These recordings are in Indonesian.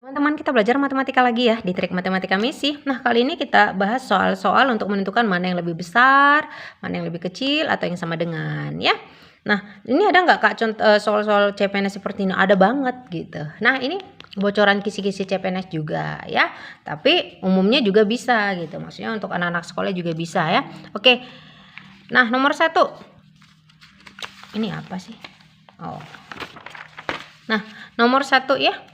Teman-teman, kita belajar matematika lagi ya di trik matematika misi. Nah, kali ini kita bahas soal-soal untuk menentukan mana yang lebih besar, mana yang lebih kecil, atau yang sama dengan ya. Nah, ini ada nggak Kak contoh soal-soal CPNS seperti ini? Ada banget gitu. Nah, ini bocoran kisi-kisi CPNS juga ya. Tapi umumnya juga bisa gitu. Maksudnya untuk anak-anak sekolah juga bisa ya. Oke. Nah, nomor 1. Ini apa sih? Oh. Nah, nomor 1 ya.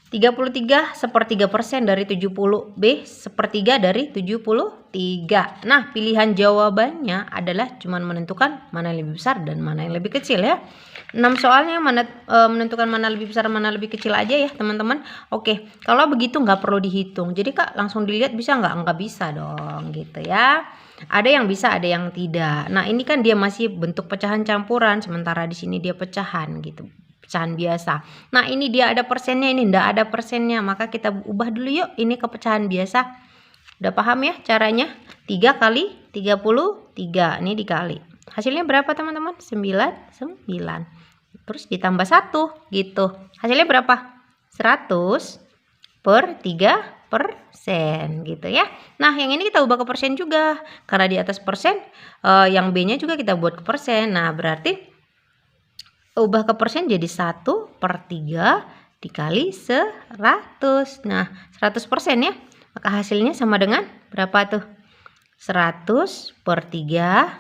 33/3% dari 70, B sepertiga dari 73. Nah, pilihan jawabannya adalah cuman menentukan mana yang lebih besar dan mana yang lebih kecil ya. 6 soalnya menentukan mana lebih besar mana lebih kecil aja ya teman-teman. Oke, kalau begitu nggak perlu dihitung. Jadi Kak langsung dilihat bisa nggak? Nggak bisa dong gitu ya. Ada yang bisa, ada yang tidak. Nah, ini kan dia masih bentuk pecahan campuran, sementara di sini dia pecahan gitu. Pecahan biasa. Nah, ini dia ada persennya, ini enggak ada persennya. Maka kita ubah dulu yuk ini ke pecahan biasa. Udah paham ya caranya? 3 kali 33. Ini dikali. Hasilnya berapa teman-teman? 9. Terus ditambah 1 gitu. Hasilnya berapa? 100/3% gitu ya. Nah, yang ini kita ubah ke persen juga. Karena di atas persen, yang B-nya juga kita buat ke persen. Nah, berarti ubah ke persen jadi 1/3 dikali 100. Nah, 100% ya. Maka hasilnya sama dengan berapa tuh? 100/3.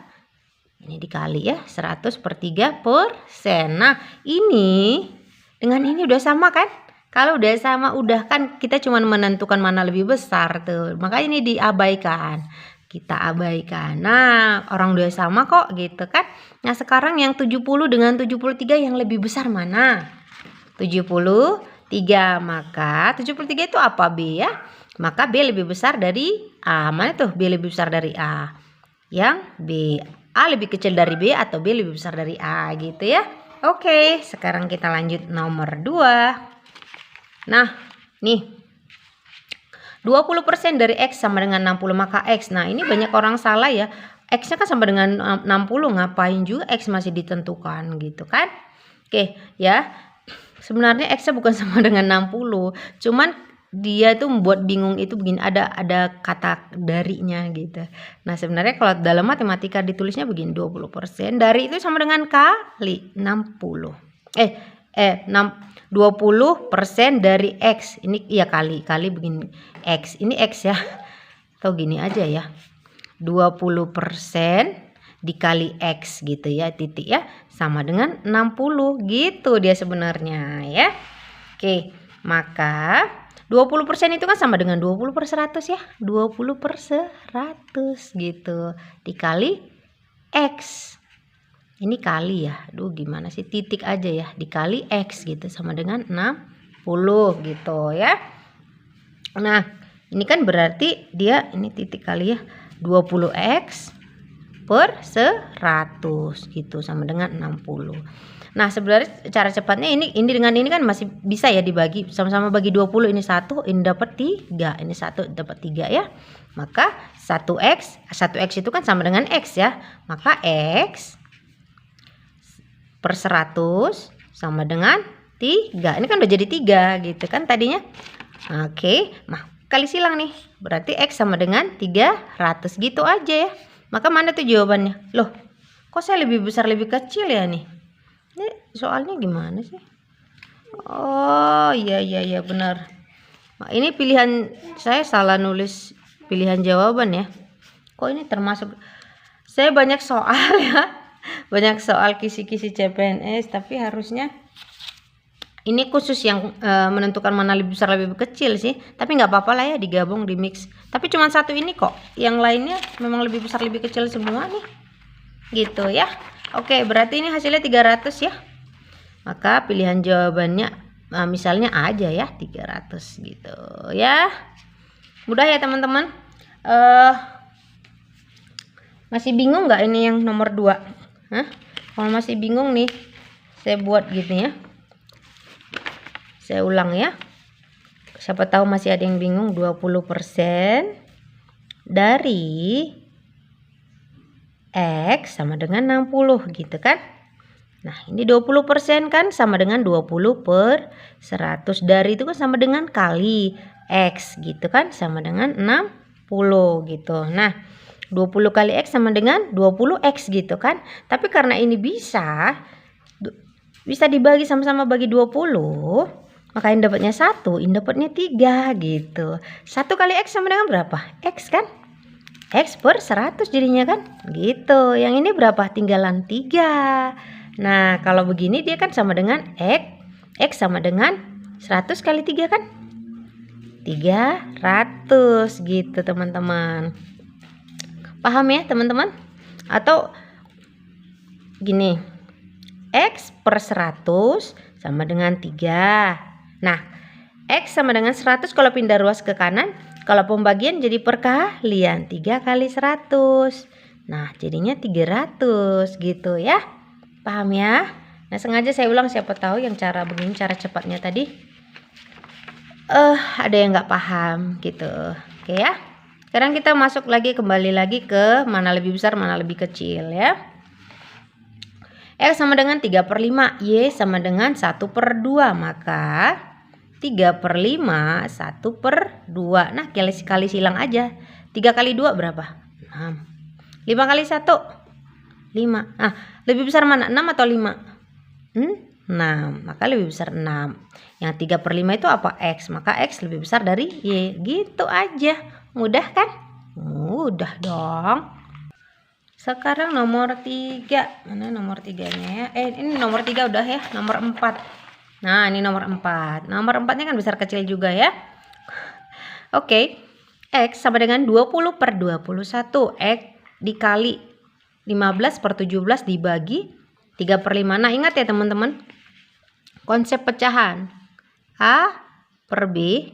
Ini dikali ya, 100/3%. Nah, ini dengan ini udah sama kan? Kalau udah sama, udah kan kita cuma menentukan mana lebih besar tuh. Maka ini diabaikan. Kita abaikan. Nah, orang udah sama kok gitu kan. Nah, sekarang yang 70 dengan 73 yang lebih besar mana? 73. Maka 73 itu apa B ya? Maka B lebih besar dari A. Mana tuh B lebih besar dari A? Yang B. A lebih kecil dari B atau B lebih besar dari A gitu ya. Oke, sekarang kita lanjut nomor 2. Nah, nih. 20% dari X sama dengan 60, maka X. Nah, ini banyak orang salah ya. X-nya kan sama dengan 60, ngapain juga X masih ditentukan gitu kan? Oke, ya. Sebenarnya X-nya bukan sama dengan 60, cuman dia tuh membuat bingung itu begini, ada kata darinya gitu. Nah, sebenarnya kalau dalam matematika ditulisnya begini, 20% dari itu sama dengan kali 60. 20% dari X. Ini ya kali begini. X. Ini X ya. Atau gini aja ya. 20% dikali X gitu ya, titik ya. Sama dengan 60 gitu dia sebenarnya ya. Oke, maka 20% itu kan sama dengan 20/100 ya. 20/100 gitu. Dikali X. Ini kali ya. Aduh, gimana sih? Titik aja ya. Dikali X gitu sama dengan 60 gitu ya. Nah, ini kan berarti dia ini titik kali ya. 20x/100 gitu sama dengan 60. Nah, sebenarnya cara cepatnya ini dengan ini kan masih bisa ya dibagi. Sama-sama bagi 20, ini 1, ini dapat 3, ini 1 dapat 3 ya. Maka 1x itu kan sama dengan X ya. Maka X per 100 sama dengan 3. Ini kan udah jadi 3 gitu kan tadinya. Oke, nah kali silang nih. Berarti X sama dengan 300 gitu aja ya. Maka mana tuh jawabannya? Loh, kok saya lebih besar lebih kecil ya nih? Ini soalnya gimana sih? Oh, iya benar. Nah, ini pilihan saya salah nulis pilihan jawaban ya. Kok ini termasuk saya banyak soal ya. Banyak soal kisi-kisi CPNS, tapi harusnya ini khusus yang menentukan mana lebih besar lebih kecil sih. Tapi nggak apa-apa lah ya digabung di mix. Tapi cuma satu ini kok. Yang lainnya memang lebih besar lebih kecil semua nih. Gitu ya. Oke, berarti ini hasilnya 300 ya. Maka pilihan jawabannya misalnya A aja ya, 300 gitu ya. Mudah ya teman-teman. Masih bingung nggak ini yang nomor 2? Kalau masih bingung nih, saya buat gini ya. Saya ulang ya. Siapa tahu masih ada yang bingung. 20% dari X sama dengan 60 gitu kan. Nah, ini 20% kan sama dengan 20 per 100. Dari itu kan sama dengan kali X gitu kan, sama dengan 60 gitu. Nah, 20 kali X sama dengan 20X gitu kan. Tapi karena ini bisa dibagi sama-sama bagi 20, maka ini dapatnya 1, ini dapatnya 3 gitu. 1 kali X sama dengan berapa? X kan? X per 100 jadinya kan? Gitu. Yang ini berapa? Tinggalan 3. Nah, kalau begini dia kan sama dengan X. X sama dengan 100 kali 3 kan? 300 gitu teman-teman. Paham ya teman-teman? Atau gini, X per 100 sama dengan 3. Nah, X sama dengan 100 kalau pindah ruas ke kanan. Kalau pembagian jadi perkalian, 3 kali 100. Nah, jadinya 300 gitu ya. Paham ya? Nah, sengaja saya ulang, siapa tahu yang cara begini, cara cepatnya tadi ada yang nggak paham gitu. Oke ya. Sekarang kita masuk lagi, kembali lagi ke mana lebih besar, mana lebih kecil ya. X sama dengan 3/5, Y sama dengan 1/2, maka 3/5 1/2. Nah, kali silang aja. 3 kali 2 berapa? 6. 5 kali 1 5. Ah, lebih besar mana? 6 atau 5? 6. Maka lebih besar 6. Yang 3/5 itu apa? X. Maka X lebih besar dari Y. Gitu aja. Mudah kan? Mudah dong. Sekarang nomor 3. Mana nomor 3-nya ya? Ini nomor 3 udah ya. Nomor 4. Nah, ini nomor 4. Nomor 4-nya kan besar kecil juga ya. Oke. X sama dengan 20 per 21. X dikali 15 per 17 dibagi 3/5. Nah, ingat ya teman-teman, konsep pecahan. A per B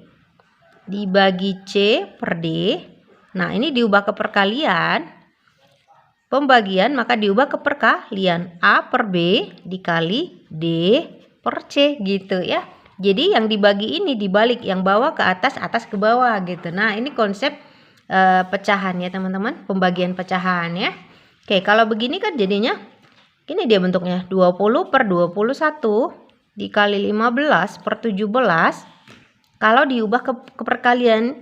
dibagi C per D. Nah, ini diubah ke perkalian. Pembagian maka diubah ke perkalian. A per B dikali D per C gitu ya. Jadi yang dibagi ini dibalik, yang bawah ke atas, atas ke bawah gitu. Nah, ini konsep pecahan ya teman-teman, pembagian pecahan ya. Oke, kalau begini kan jadinya ini dia bentuknya, 20 per 21 dikali 15 per 17. Kalau diubah ke perkalian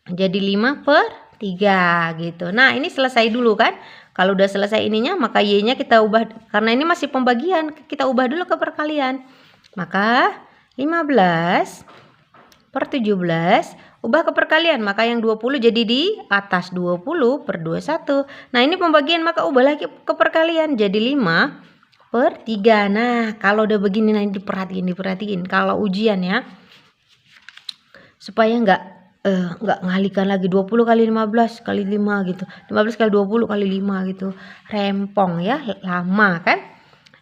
jadi 5 per 3 gitu. Nah, ini selesai dulu kan. Kalau udah selesai ininya, maka Y-nya kita ubah, karena ini masih pembagian, kita ubah dulu ke perkalian. Maka 15 per 17 ubah ke perkalian, maka yang 20 jadi di atas, 20 per 21. Nah, ini pembagian, maka ubah lagi ke perkalian jadi 5 per 3. Nah, kalau udah begini, nah diperhatiin kalau ujian ya, supaya nggak ngalikan lagi 20 kali 15 kali 5 gitu, 15 kali 20 kali 5 gitu, rempong ya, lama kan.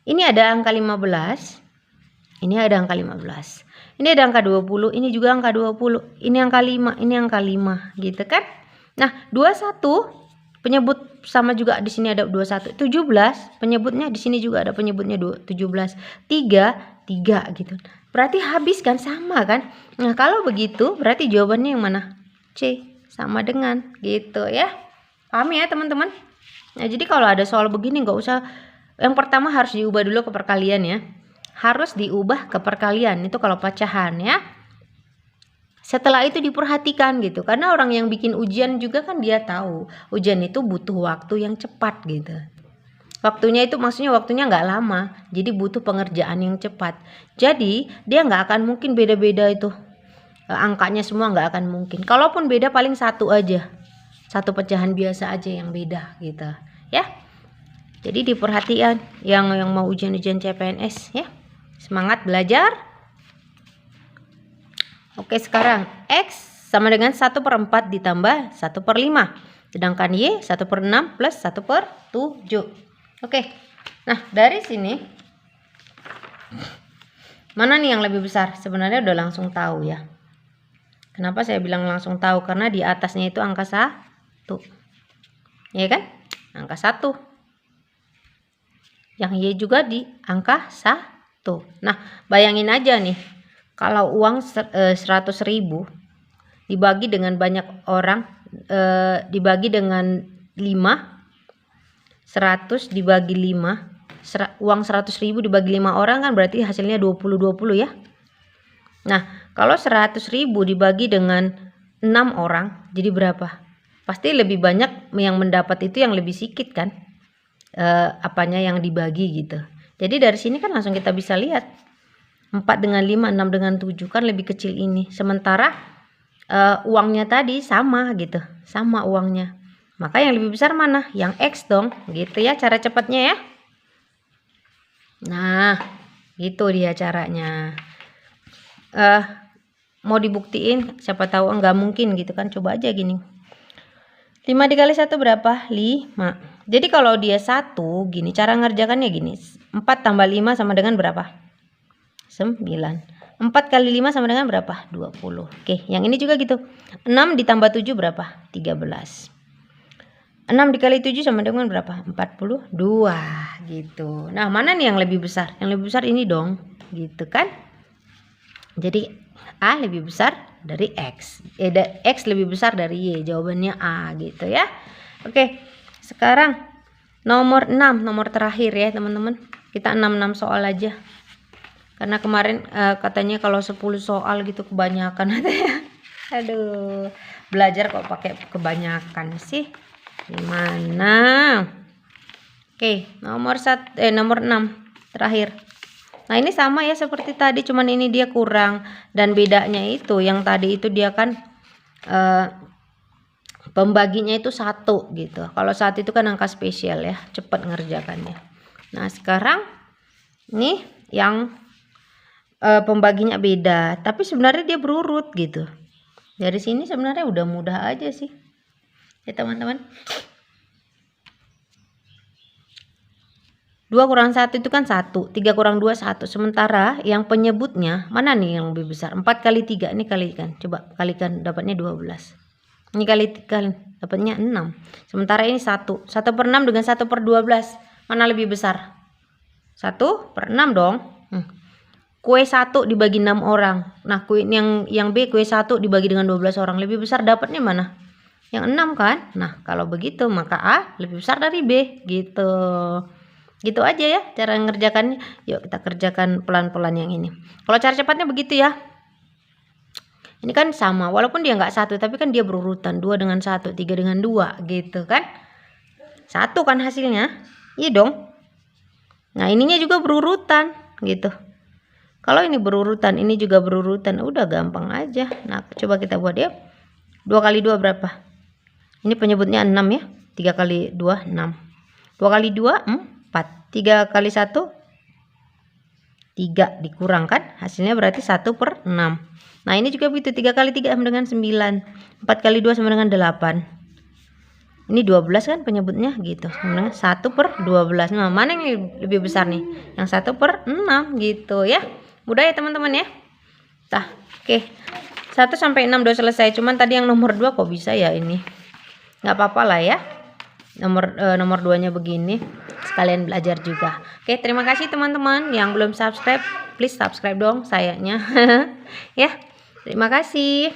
Ini ada angka 15, ini ada angka 15, ini ada angka 20, ini juga angka 20, ini angka 5, ini angka 5 gitu kan. Nah, 21 penyebut sama juga, di sini ada 21, 17 penyebutnya, di sini juga ada penyebutnya 17, 3 gitu. Berarti habis kan, sama kan. Nah, kalau begitu berarti jawabannya yang mana? C, sama dengan gitu ya. Paham ya teman-teman? Nah, jadi kalau ada soal begini nggak usah, yang pertama harus diubah dulu ke perkalian ya. Harus diubah ke perkalian, itu kalau pecahan ya. Setelah itu diperhatikan gitu, karena orang yang bikin ujian juga kan dia tahu ujian itu butuh waktu yang cepat gitu. Waktunya itu maksudnya waktunya nggak lama, jadi butuh pengerjaan yang cepat. Jadi dia nggak akan mungkin beda-beda itu angkanya, semua nggak akan mungkin. Kalaupun beda paling satu aja, satu pecahan biasa aja yang beda gitu ya. Jadi diperhatikan yang mau ujian-ujian CPNS ya. Semangat belajar. Oke, sekarang X sama dengan 1/4 ditambah 1/5. Sedangkan Y 1/6 plus 1/7. Oke, nah dari sini mana nih yang lebih besar? Sebenarnya udah langsung tahu ya. Kenapa saya bilang langsung tahu? Karena di atasnya itu angka 1, ya kan? Angka 1. Yang Y juga di angka 1. Nah, bayangin aja nih, kalau uang 100.000 dibagi dengan banyak orang, dibagi dengan 5, 100 dibagi 5 uang 100.000 dibagi 5 orang kan berarti hasilnya 20-20 ya. Nah, kalau 100.000 dibagi dengan 6 orang jadi berapa? Pasti lebih banyak yang mendapat itu yang lebih sedikit kan, apanya yang dibagi gitu. Jadi dari sini kan langsung kita bisa lihat 4 dengan 5, 6 dengan 7 kan lebih kecil ini. Sementara uangnya tadi sama gitu, sama uangnya. Maka yang lebih besar mana? Yang X dong, gitu ya cara cepatnya ya. Nah, gitu dia caranya. Mau dibuktiin, siapa tahu enggak mungkin gitu kan, coba aja gini. 5 dikali 1 berapa? 5. Jadi kalau dia 1 gini, cara ngerjakannya gini. 4 tambah 5 sama dengan berapa? 9. 4 kali 5 sama dengan berapa? 20. Oke, yang ini juga gitu. 6 ditambah 7 berapa? 13. 6 dikali 7 sama dengan berapa? 42 gitu. Nah, mana nih yang lebih besar? Yang lebih besar ini dong, gitu kan? Jadi A lebih besar dari X. X lebih besar dari Y. Jawabannya A gitu ya. Oke, sekarang nomor 6, nomor terakhir ya teman-teman. Kita 6 soal aja. Karena kemarin katanya kalau 10 soal gitu kebanyakan. Aduh, belajar kok pakai kebanyakan sih. Gimana? Oke, nomor 6 terakhir. Nah, ini sama ya seperti tadi, cuman ini dia kurang, dan bedanya itu yang tadi itu dia kan pembaginya itu 1 gitu. Kalau 1 itu kan angka spesial ya, cepat ngerjakannya. Nah, sekarang nih yang pembaginya beda, tapi sebenarnya dia berurut gitu. Dari sini sebenarnya udah mudah aja sih ya teman-teman. 2 kurang 1 itu kan 1, 3 kurang 2 1. Sementara yang penyebutnya mana nih yang lebih besar? 4 kali 3 ini kalikan. Coba kalikan dapatnya 12. Ini kalikan dapatnya 6. Sementara ini 1. 1 per 6 dengan 1 per 12. Mana lebih besar? 1 per 6 dong. Kue 1 dibagi 6 orang. Nah, kue yang B kue 1 dibagi dengan 12 orang. Lebih besar dapatnya mana? Yang 6 kan? Nah, kalau begitu maka A lebih besar dari B gitu. Gitu aja ya cara ngerjakannya. Yuk kita kerjakan pelan-pelan yang ini. Kalau cara cepatnya begitu ya. Ini kan sama, walaupun dia nggak 1 tapi kan dia berurutan. 2 dengan 1, 3 dengan 2 gitu kan. 1 kan hasilnya. Iya dong. Nah, ininya juga berurutan gitu. Kalau ini berurutan, ini juga berurutan, udah gampang aja. Nah, coba kita buat ya. 2 kali 2 berapa? Ini penyebutnya 6 ya. 3 kali 2 6. 2 kali 2 4. 3 kali 1 3 dikurangkan, hasilnya berarti 1 per 6. Nah, ini juga begitu. 3 kali 3 sama dengan 9. 4 kali 2 sama dengan 8. Ini 12 kan penyebutnya gitu. Sama dengan 1 per 12. Nah, mana yang lebih besar nih? Yang 1 per 6 gitu ya. Mudah ya teman-teman ya. Nah, oke. 1 sampai 6 udah selesai. Cuman tadi yang nomor 2 kok bisa ya ini. Nggak apa-apa lah ya. Nomor 2-nya begini. Sekalian belajar juga. Oke, terima kasih teman-teman yang belum subscribe. Please subscribe dong sayangnya. Ya, terima kasih.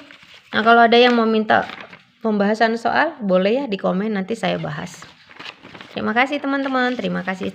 Nah, kalau ada yang mau minta pembahasan soal, boleh ya di komen, nanti saya bahas. Terima kasih teman-teman. Terima kasih.